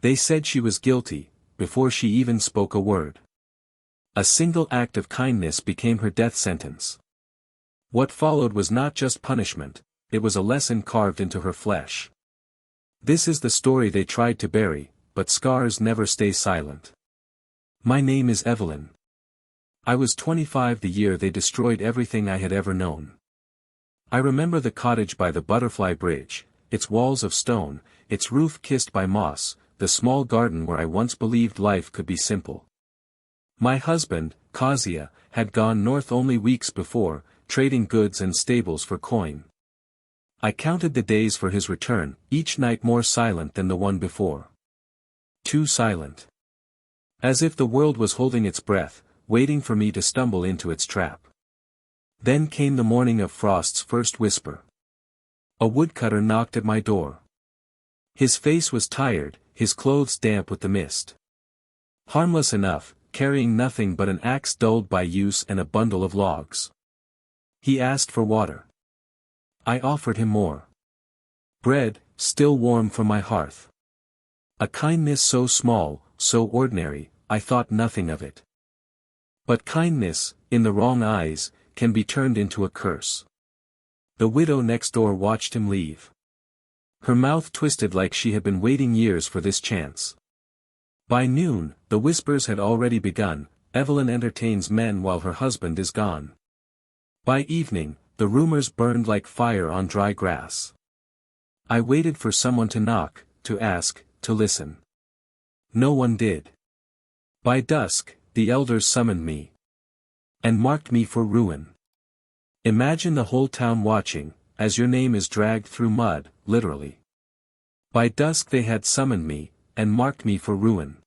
They said she was guilty, before she even spoke a word. A single act of kindness became her death sentence. What followed was not just punishment, it was a lesson carved into her flesh. This is the story they tried to bury, but scars never stay silent. My name is Evelyn. I was 25 the year they destroyed everything I had ever known. I remember the cottage by the Butterfly Bridge, its walls of stone, its roof kissed by moss, the small garden where I once believed life could be simple. My husband, Kazuya, had gone north only weeks before, trading goods and stables for coin. I counted the days for his return, each night more silent than the one before. Too silent. As if the world was holding its breath, waiting for me to stumble into its trap. Then came the morning of Frost's first whisper. A woodcutter knocked at my door. His face was tired, his clothes damp with the mist. Harmless enough, carrying nothing but an axe dulled by use and a bundle of logs. He asked for water. I offered him more. Bread, still warm from my hearth. A kindness so small, so ordinary, I thought nothing of it. But kindness, in the wrong eyes, can be turned into a curse. The widow next door watched him leave. Her mouth twisted like she had been waiting years for this chance. By noon, the whispers had already begun. Evelyn entertains men while her husband is gone. By evening, the rumors burned like fire on dry grass. I waited for someone to knock, to ask, to listen. No one did. By dusk, the elders summoned me. And marked me for ruin. Imagine the whole town watching, as your name is dragged through mud, literally. By dusk they had summoned me, and marked me for ruin.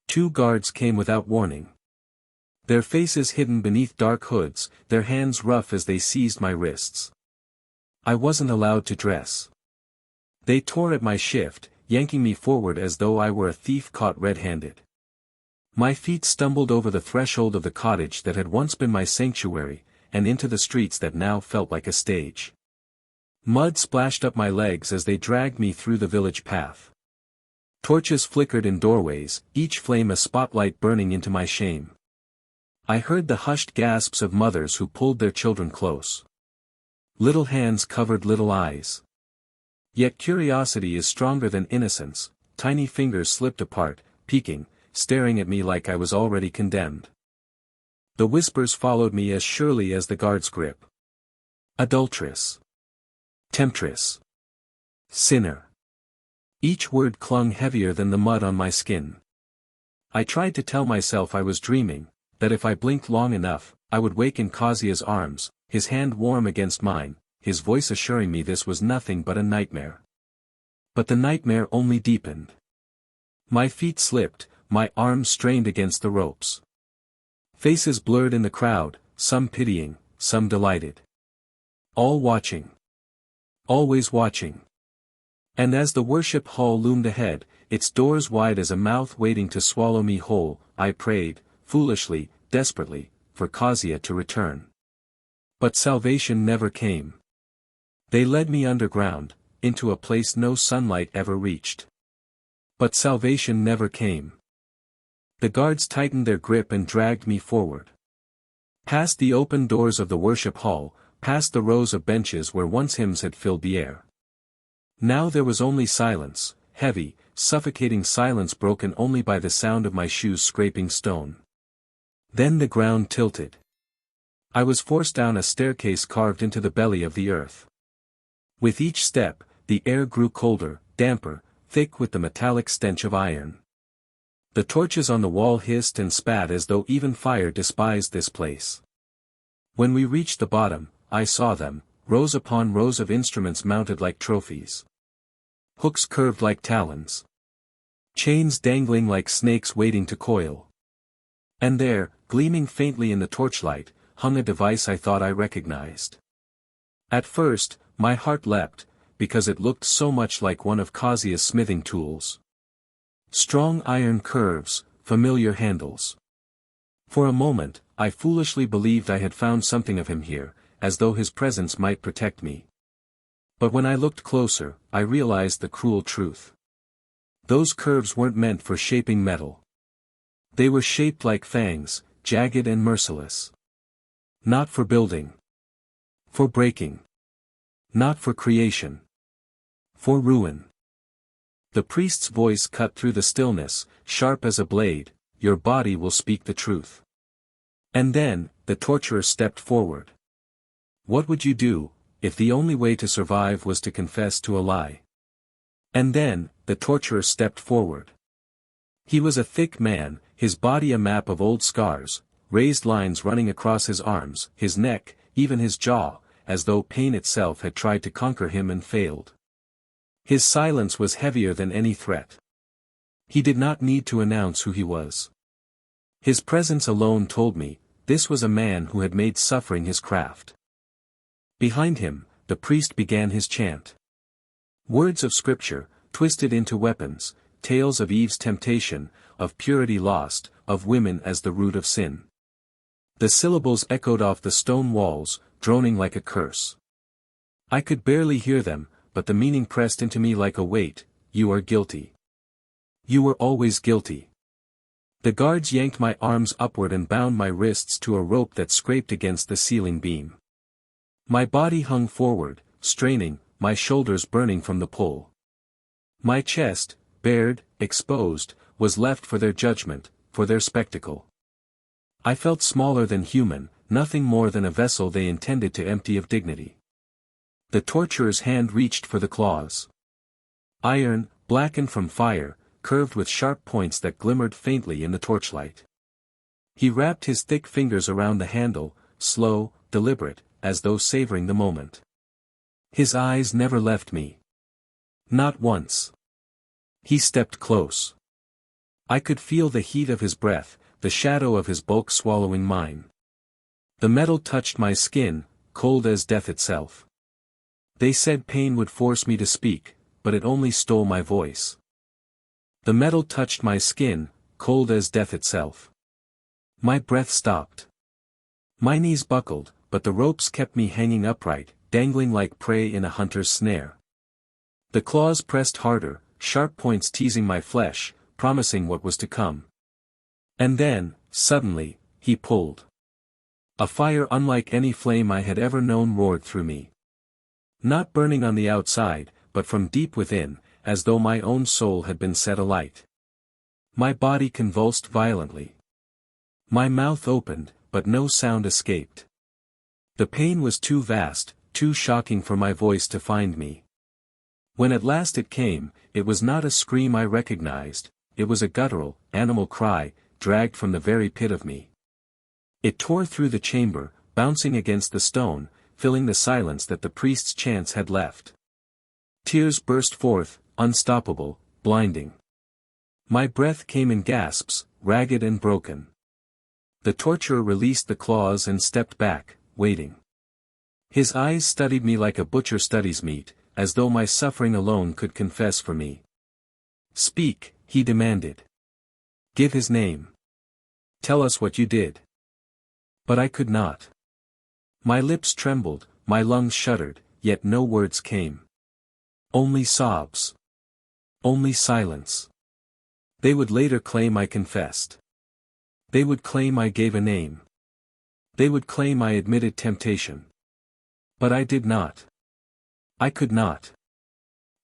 2 guards came without warning. Their faces hidden beneath dark hoods, their hands rough as they seized my wrists. I wasn't allowed to dress. They tore at my shift, yanking me forward as though I were a thief caught red-handed. My feet stumbled over the threshold of the cottage that had once been my sanctuary, and into the streets that now felt like a stage. Mud splashed up my legs as they dragged me through the village path. Torches flickered in doorways, each flame a spotlight burning into my shame. I heard the hushed gasps of mothers who pulled their children close. Little hands covered little eyes. Yet curiosity is stronger than innocence. Tiny fingers slipped apart, peeking, staring at me like I was already condemned. The whispers followed me as surely as the guard's grip. Adulteress. Temptress. Sinner. Each word clung heavier than the mud on my skin. I tried to tell myself I was dreaming, that if I blinked long enough, I would wake in Kazuya's arms, his hand warm against mine, his voice assuring me this was nothing but a nightmare. But the nightmare only deepened. My feet slipped, my arms strained against the ropes. Faces blurred in the crowd, some pitying, some delighted. All watching. Always watching. And as the worship hall loomed ahead, its doors wide as a mouth waiting to swallow me whole, I prayed, foolishly, desperately, for Kazuya to return. But salvation never came. They led me underground, into a place no sunlight ever reached. But salvation never came. The guards tightened their grip and dragged me forward. Past the open doors of the worship hall, past the rows of benches where once hymns had filled the air. Now there was only silence, heavy, suffocating silence broken only by the sound of my shoes scraping stone. Then the ground tilted. I was forced down a staircase carved into the belly of the earth. With each step, the air grew colder, damper, thick with the metallic stench of iron. The torches on the wall hissed and spat as though even fire despised this place. When we reached the bottom, I saw them, rows upon rows of instruments mounted like trophies. Hooks curved like talons. Chains dangling like snakes waiting to coil. And there, gleaming faintly in the torchlight, hung a device I thought I recognized. At first, my heart leapt, because it looked so much like one of Kazuya's smithing tools. Strong iron curves, familiar handles. For a moment, I foolishly believed I had found something of him here, as though his presence might protect me. But when I looked closer, I realized the cruel truth. Those curves weren't meant for shaping metal. They were shaped like fangs, jagged and merciless. Not for building. For breaking. Not for creation. For ruin. The priest's voice cut through the stillness, sharp as a blade, "Your body will speak the truth." And then, the torturer stepped forward. What would you do, if the only way to survive was to confess to a lie? And then, the torturer stepped forward. He was a thick man, his body a map of old scars, raised lines running across his arms, his neck, even his jaw, as though pain itself had tried to conquer him and failed. His silence was heavier than any threat. He did not need to announce who he was. His presence alone told me, this was a man who had made suffering his craft. Behind him, the priest began his chant. Words of scripture, twisted into weapons, tales of Eve's temptation, of purity lost, of women as the root of sin. The syllables echoed off the stone walls, droning like a curse. I could barely hear them, but the meaning pressed into me like a weight. You are guilty. You were always guilty. The guards yanked my arms upward and bound my wrists to a rope that scraped against the ceiling beam. My body hung forward, straining, my shoulders burning from the pull. My chest, bared, exposed, was left for their judgment, for their spectacle. I felt smaller than human, nothing more than a vessel they intended to empty of dignity. The torturer's hand reached for the claws. Iron, blackened from fire, curved with sharp points that glimmered faintly in the torchlight. He wrapped his thick fingers around the handle, slow, deliberate, as though savoring the moment. His eyes never left me. Not once. He stepped close. I could feel the heat of his breath, the shadow of his bulk swallowing mine. The metal touched my skin, cold as death itself. They said pain would force me to speak, but it only stole my voice. The metal touched my skin, cold as death itself. My breath stopped. My knees buckled, but the ropes kept me hanging upright, dangling like prey in a hunter's snare. The claws pressed harder, sharp points teasing my flesh, promising what was to come. And then, suddenly, he pulled. A fire unlike any flame I had ever known roared through me. Not burning on the outside, but from deep within, as though my own soul had been set alight. My body convulsed violently. My mouth opened, but no sound escaped. The pain was too vast, too shocking for my voice to find me. When at last it came, it was not a scream I recognized, it was a guttural, animal cry, dragged from the very pit of me. It tore through the chamber, bouncing against the stone, filling the silence that the priest's chants had left. Tears burst forth, unstoppable, blinding. My breath came in gasps, ragged and broken. The torturer released the claws and stepped back, waiting. His eyes studied me like a butcher studies meat, as though my suffering alone could confess for me. Speak, he demanded. Give his name. Tell us what you did. But I could not. My lips trembled, my lungs shuddered, yet no words came. Only sobs. Only silence. They would later claim I confessed. They would claim I gave a name. They would claim I admitted temptation. But I did not. I could not.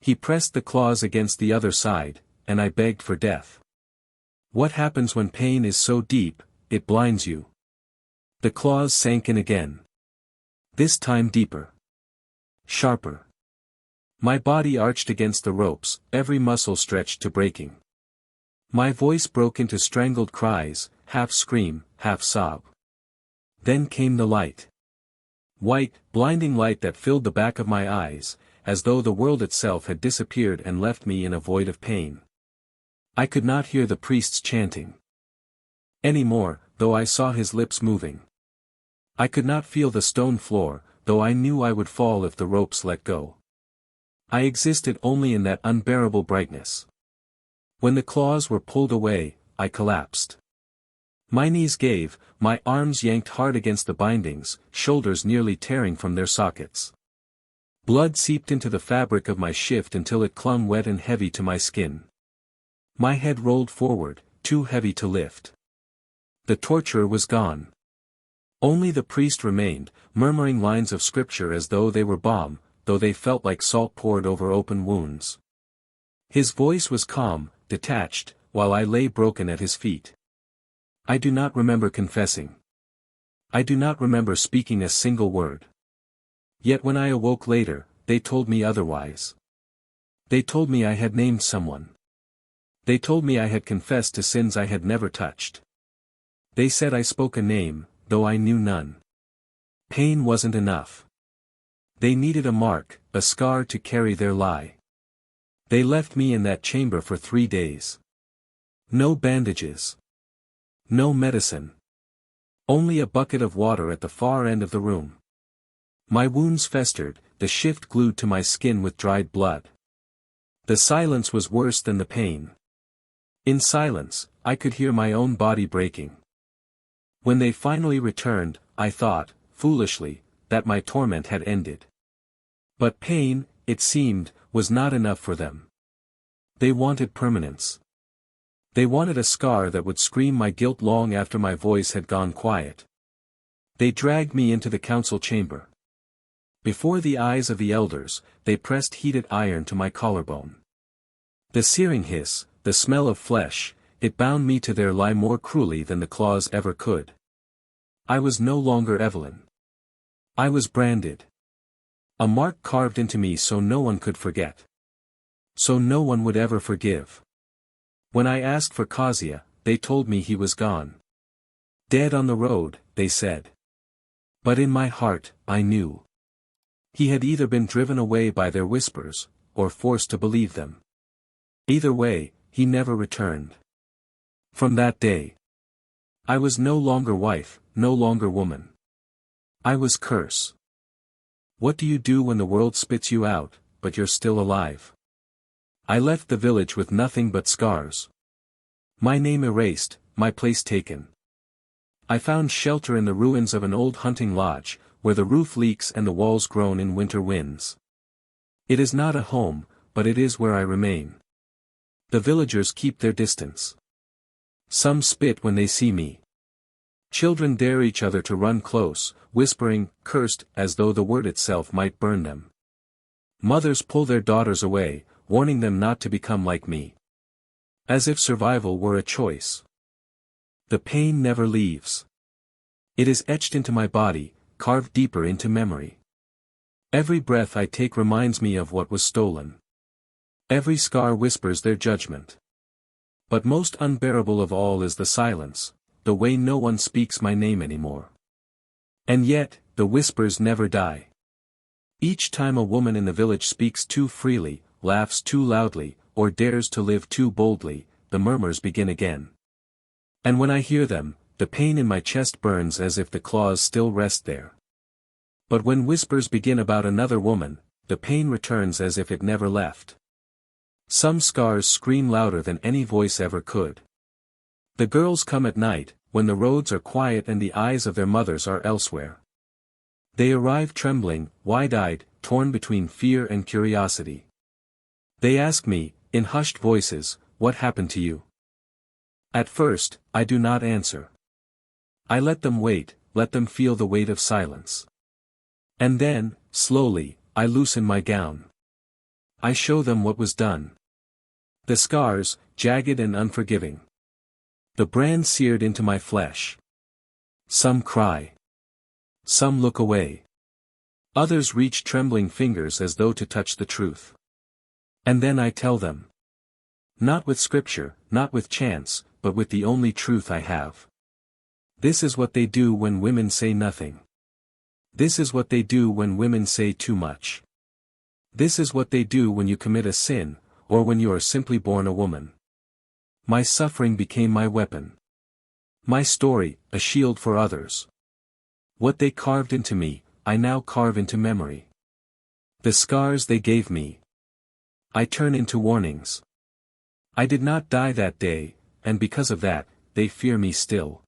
He pressed the claws against the other side, and I begged for death. What happens when pain is so deep, it blinds you? The claws sank in again. This time deeper. Sharper. My body arched against the ropes, every muscle stretched to breaking. My voice broke into strangled cries, half scream, half sob. Then came the light. White, blinding light that filled the back of my eyes, as though the world itself had disappeared and left me in a void of pain. I could not hear the priest's chanting any more, though I saw his lips moving. I could not feel the stone floor, though I knew I would fall if the ropes let go. I existed only in that unbearable brightness. When the claws were pulled away, I collapsed. My knees gave, my arms yanked hard against the bindings, shoulders nearly tearing from their sockets. Blood seeped into the fabric of my shift until it clung wet and heavy to my skin. My head rolled forward, too heavy to lift. The torturer was gone. Only the priest remained, murmuring lines of scripture as though they were balm, though they felt like salt poured over open wounds. His voice was calm, detached, while I lay broken at his feet. I do not remember confessing. I do not remember speaking a single word. Yet when I awoke later, they told me otherwise. They told me I had named someone. They told me I had confessed to sins I had never touched. They said I spoke a name, though I knew none. Pain wasn't enough. They needed a mark, a scar to carry their lie. They left me in that chamber for 3 days. No bandages. No medicine. Only a bucket of water at the far end of the room. My wounds festered, the shift glued to my skin with dried blood. The silence was worse than the pain. In silence, I could hear my own body breaking. When they finally returned, I thought, foolishly, that my torment had ended. But pain, it seemed, was not enough for them. They wanted permanence. They wanted a scar that would scream my guilt long after my voice had gone quiet. They dragged me into the council chamber. Before the eyes of the elders, they pressed heated iron to my collarbone. The searing hiss, the smell of flesh, it bound me to their lie more cruelly than the claws ever could. I was no longer Evelyn. I was branded. A mark carved into me so no one could forget. So no one would ever forgive. When I asked for Kasia, they told me he was gone. Dead on the road, they said. But in my heart, I knew. He had either been driven away by their whispers, or forced to believe them. Either way, he never returned. From that day, I was no longer wife, no longer woman. I was curse. What do you do when the world spits you out, but you're still alive? I left the village with nothing but scars. My name erased, my place taken. I found shelter in the ruins of an old hunting lodge, where the roof leaks and the walls groan in winter winds. It is not a home, but it is where I remain. The villagers keep their distance. Some spit when they see me. Children dare each other to run close, whispering, cursed, as though the word itself might burn them. Mothers pull their daughters away, warning them not to become like me. As if survival were a choice. The pain never leaves. It is etched into my body, carved deeper into memory. Every breath I take reminds me of what was stolen. Every scar whispers their judgment. But most unbearable of all is the silence, the way no one speaks my name anymore. And yet, the whispers never die. Each time a woman in the village speaks too freely, laughs too loudly, or dares to live too boldly, the murmurs begin again. And when I hear them, the pain in my chest burns as if the claws still rest there. But when whispers begin about another woman, the pain returns as if it never left. Some scars scream louder than any voice ever could. The girls come at night, when the roads are quiet and the eyes of their mothers are elsewhere. They arrive trembling, wide-eyed, torn between fear and curiosity. They ask me, in hushed voices, what happened to you? At first, I do not answer. I let them wait, let them feel the weight of silence. And then, slowly, I loosen my gown. I show them what was done. The scars, jagged and unforgiving. The brand seared into my flesh. Some cry. Some look away. Others reach trembling fingers as though to touch the truth. And then I tell them. Not with scripture, not with chants, but with the only truth I have. This is what they do when women say nothing. This is what they do when women say too much. This is what they do when you commit a sin, or when you are simply born a woman. My suffering became my weapon. My story, a shield for others. What they carved into me, I now carve into memory. The scars they gave me, I turn into warnings. I did not die that day, and because of that, they fear me still.